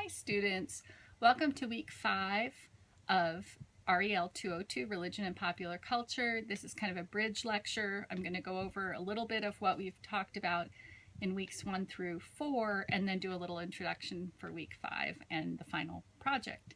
Hi students, welcome to week 5 of REL 202, Religion and Popular Culture. This is kind of a bridge lecture. I'm going to go over a little bit of what we've talked about in weeks 1 through 4 and then do a little introduction for week 5 and the final project.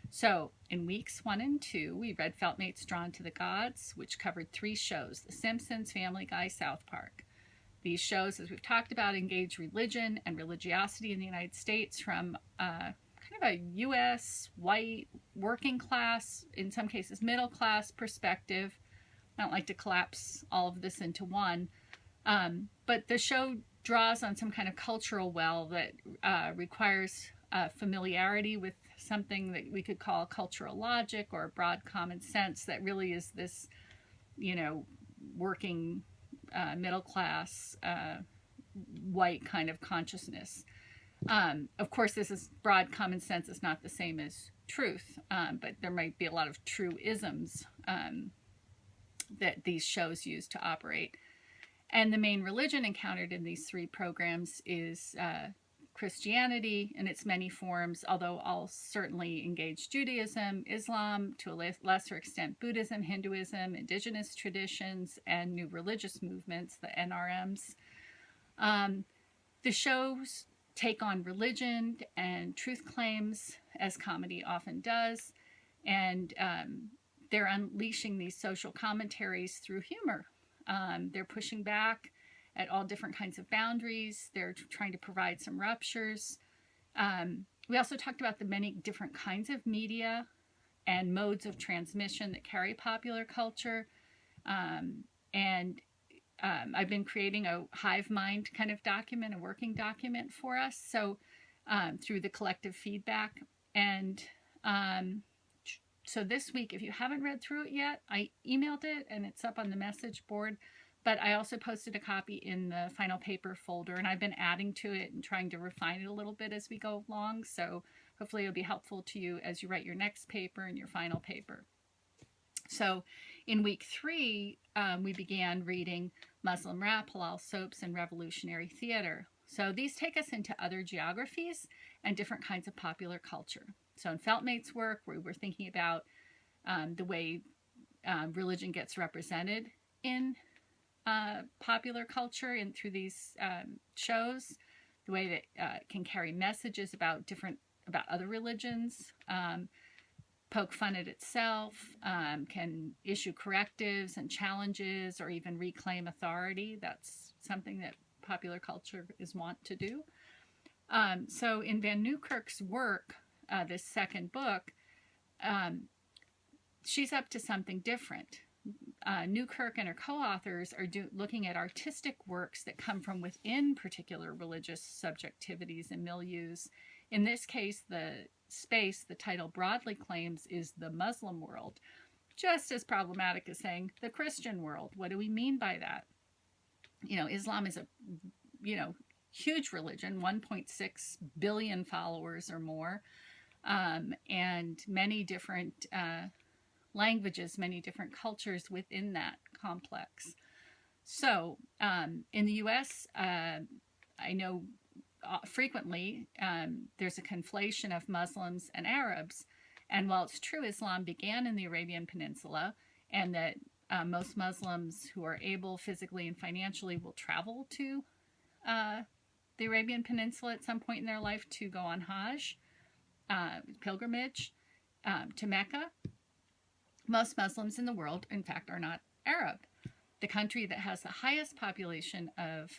So in weeks 1 and 2, we read Feltmate's Drawn to the Gods, which covered 3 shows: The Simpsons, Family Guy, South Park. These shows, as we've talked about, engage religion and religiosity in the United States from kind of a U.S. white working class, in some cases middle class perspective. I don't like to collapse all of this into one, but the show draws on some kind of cultural well that requires familiarity with something that we could call cultural logic or broad common sense that really is this, working middle class white kind of consciousness. Of course, this is broad common sense. It's not the same as truth, but there might be a lot of truisms that these shows use to operate. And the main religion encountered in these 3 programs is Christianity in its many forms, although I'll certainly engage Judaism, Islam, to a lesser extent Buddhism, Hinduism, indigenous traditions, and new religious movements, the NRMs. The shows take on religion and truth claims, as comedy often does, and they're unleashing these social commentaries through humor. They're pushing back at all different kinds of boundaries. They're trying to provide some ruptures. We also talked about the many different kinds of media and modes of transmission that carry popular culture. And I've been creating a hive mind kind of document, a working document for us. So through the collective feedback. And so this week, if you haven't read through it yet, I emailed it and it's up on the message board. But I also posted a copy in the final paper folder, and I've been adding to it and trying to refine it a little bit as we go along. So hopefully it'll be helpful to you as you write your next paper and your final paper. So in week 3, we began reading Muslim Rap, Halal Soaps, and Revolutionary Theater. So these take us into other geographies and different kinds of popular culture. So in Feltmate's work, we were thinking about the way religion gets represented in popular culture and through these shows, the way that it can carry messages about other religions, poke fun at itself, can issue correctives and challenges, or even reclaim authority. That's something that popular culture is wont to do. So in Van Newkirk's work, this second book, she's up to something different. Newkirk and her co-authors are looking at artistic works that come from within particular religious subjectivities and milieus. In this case, the space the title broadly claims is the Muslim world, just as problematic as saying the Christian world. What do we mean by that? Islam is a, huge religion, 1.6 billion followers or more, and many different languages, many different cultures within that complex. So in the US, I know frequently there's a conflation of Muslims and Arabs. And while it's true Islam began in the Arabian Peninsula, and that most Muslims who are able physically and financially will travel to the Arabian Peninsula at some point in their life to go on Hajj, pilgrimage to Mecca, most Muslims in the world, in fact, are not Arab. The country that has the highest population of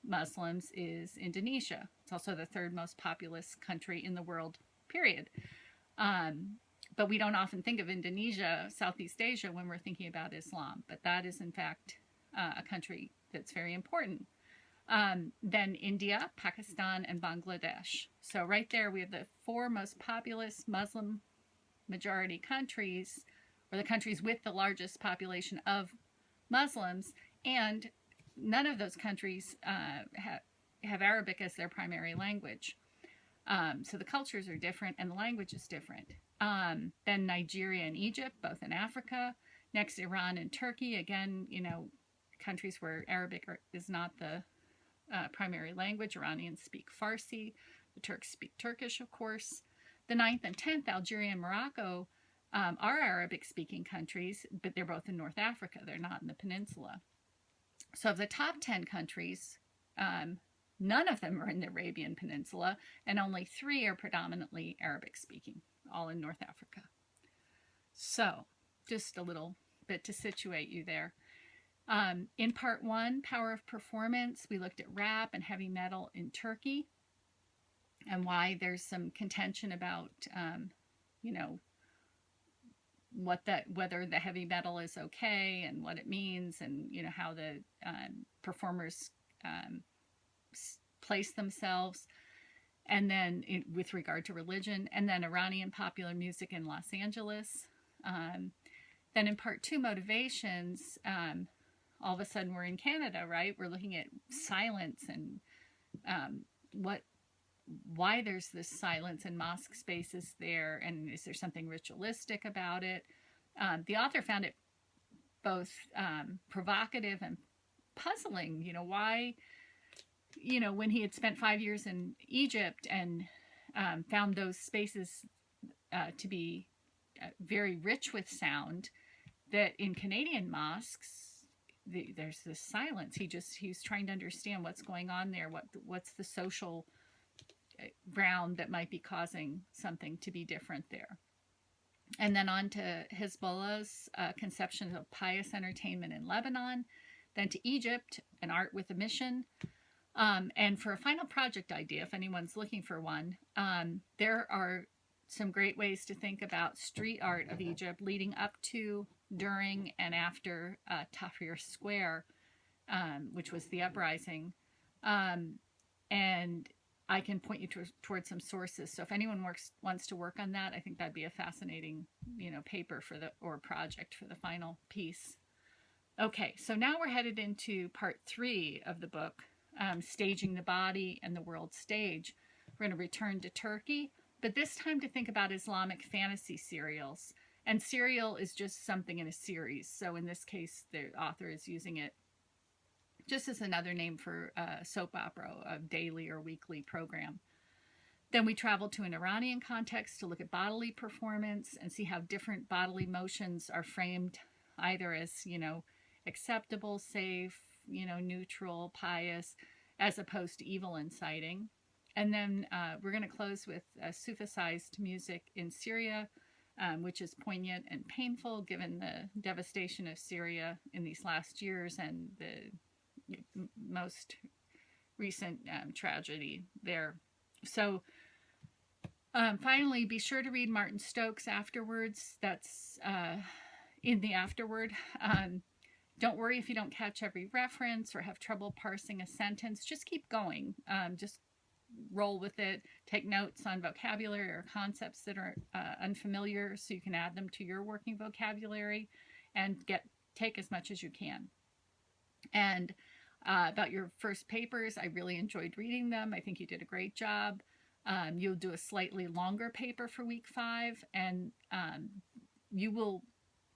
Muslims is Indonesia. It's also the 3rd most populous country in the world, period. But we don't often think of Indonesia, Southeast Asia, when we're thinking about Islam. But that is, in fact, a country that's very important. Then India, Pakistan, and Bangladesh. So right there, we have the 4 most populous Muslim majority countries, or the countries with the largest population of Muslims, and none of those countries have Arabic as their primary language. So the cultures are different and the language is different. Then Nigeria and Egypt, both in Africa. Next, Iran and Turkey, again, countries where Arabic is not the primary language. Iranians speak Farsi. The Turks speak Turkish, of course. The 9th and 10th, Algeria and Morocco, are Arabic-speaking countries, but they're both in North Africa. They're not in the peninsula. So of the top 10 countries, none of them are in the Arabian Peninsula, and only 3 are predominantly Arabic-speaking, all in North Africa. So just a little bit to situate you there. In part 1, Power of Performance, we looked at rap and heavy metal in Turkey and why there's some contention about, whether the heavy metal is okay and what it means, and how the performers place themselves, and then with regard to religion, and then Iranian popular music in Los Angeles. Then in part 2, motivations, all of a sudden we're in Canada, right? We're looking at silence and why there's this silence in mosque spaces there, and is there something ritualistic about it? The author found it both provocative and puzzling. Why, when he had spent 5 years in Egypt and found those spaces to be very rich with sound, that in Canadian mosques there's this silence. He's trying to understand what's going on there, what's the social ground that might be causing something to be different there. And then on to Hezbollah's conception of pious entertainment in Lebanon, then to Egypt, an art with a mission. And for a final project idea, if anyone's looking for one, there are some great ways to think about street art of Egypt leading up to, during, and after Tahrir Square, which was the uprising. And I can point you towards some sources. So if anyone wants to work on that, I think that'd be a fascinating, paper or project for the final piece. Okay, so now we're headed into part 3 of the book, Staging the Body and the World Stage. We're going to return to Turkey, but this time to think about Islamic fantasy serials. And serial is just something in a series. So in this case, the author is using it just as another name for a soap opera, a daily or weekly program. Then we travel to an Iranian context to look at bodily performance and see how different bodily motions are framed either as, acceptable, safe, neutral, pious, as opposed to evil inciting. And then we're going to close with Sufisized music in Syria, which is poignant and painful given the devastation of Syria in these last years and the most recent tragedy there. So finally, be sure to read Martin Stokes afterwards. That's in the afterword. Don't worry if you don't catch every reference or have trouble parsing a sentence. Just keep going. Just roll with it. Take notes on vocabulary or concepts that are unfamiliar so you can add them to your working vocabulary, and take as much as you can. And about your first papers, I really enjoyed reading them. I think you did a great job. You'll do a slightly longer paper for week 5, and you will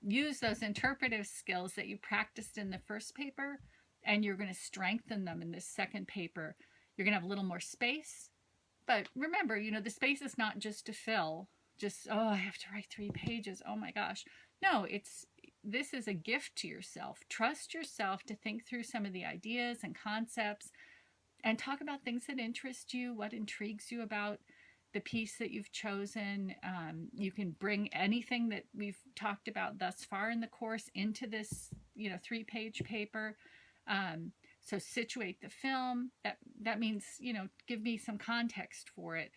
use those interpretive skills that you practiced in the first paper, and you're going to strengthen them in this second paper. You're going to have a little more space, but remember, the space is not just to fill, I have to write 3 pages. Oh my gosh. No, this is a gift to yourself. Trust yourself to think through some of the ideas and concepts and talk about things that interest you, what intrigues you about the piece that you've chosen. You can bring anything that we've talked about thus far in the course into this, 3-page paper. So situate the film. That means, give me some context for it.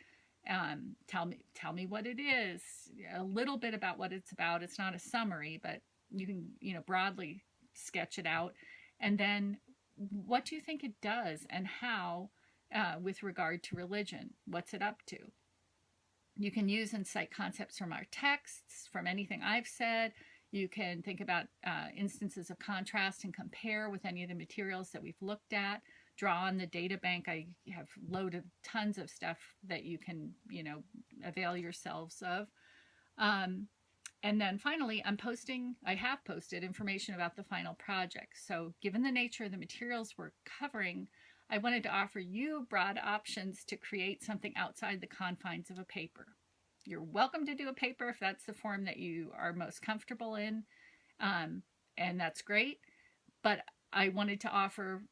Tell me what it is, a little bit about what it's about. It's not a summary, but you can, broadly sketch it out. And then what do you think it does and how with regard to religion? What's it up to? You can use and cite concepts from our texts, from anything I've said. You can think about instances of contrast and compare with any of the materials that we've looked at. Draw on the data bank. I have loaded tons of stuff that you can, avail yourselves of. And then finally, I have posted information about the final project. So given the nature of the materials we're covering, I wanted to offer you broad options to create something outside the confines of a paper. You're welcome to do a paper if that's the form that you are most comfortable in, and that's great. But I wanted to offer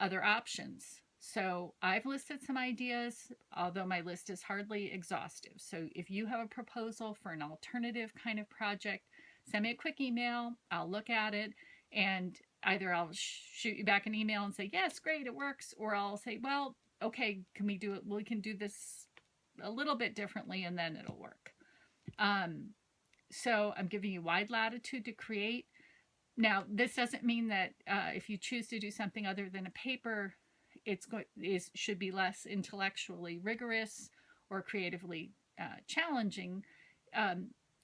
other options. So I've listed some ideas, although my list is hardly exhaustive. So if you have a proposal for an alternative kind of project, send me a quick email. I'll look at it, and either I'll shoot you back an email and say, yes, great, it works. Or I'll say, well, okay, can we do it? We can do this a little bit differently, and then it'll work. So I'm giving you wide latitude to create. Now, this doesn't mean that if you choose to do something other than a paper, it should be less intellectually rigorous or creatively challenging.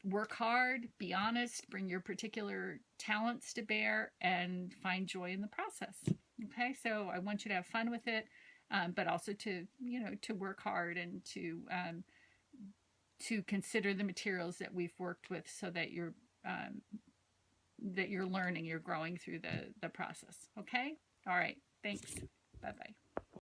Work hard, be honest, bring your particular talents to bear, and find joy in the process. Okay, so I want you to have fun with it, but also to to work hard and to consider the materials that we've worked with, so that you're learning, you're growing through the process. Okay, all right, thanks. Bye bye.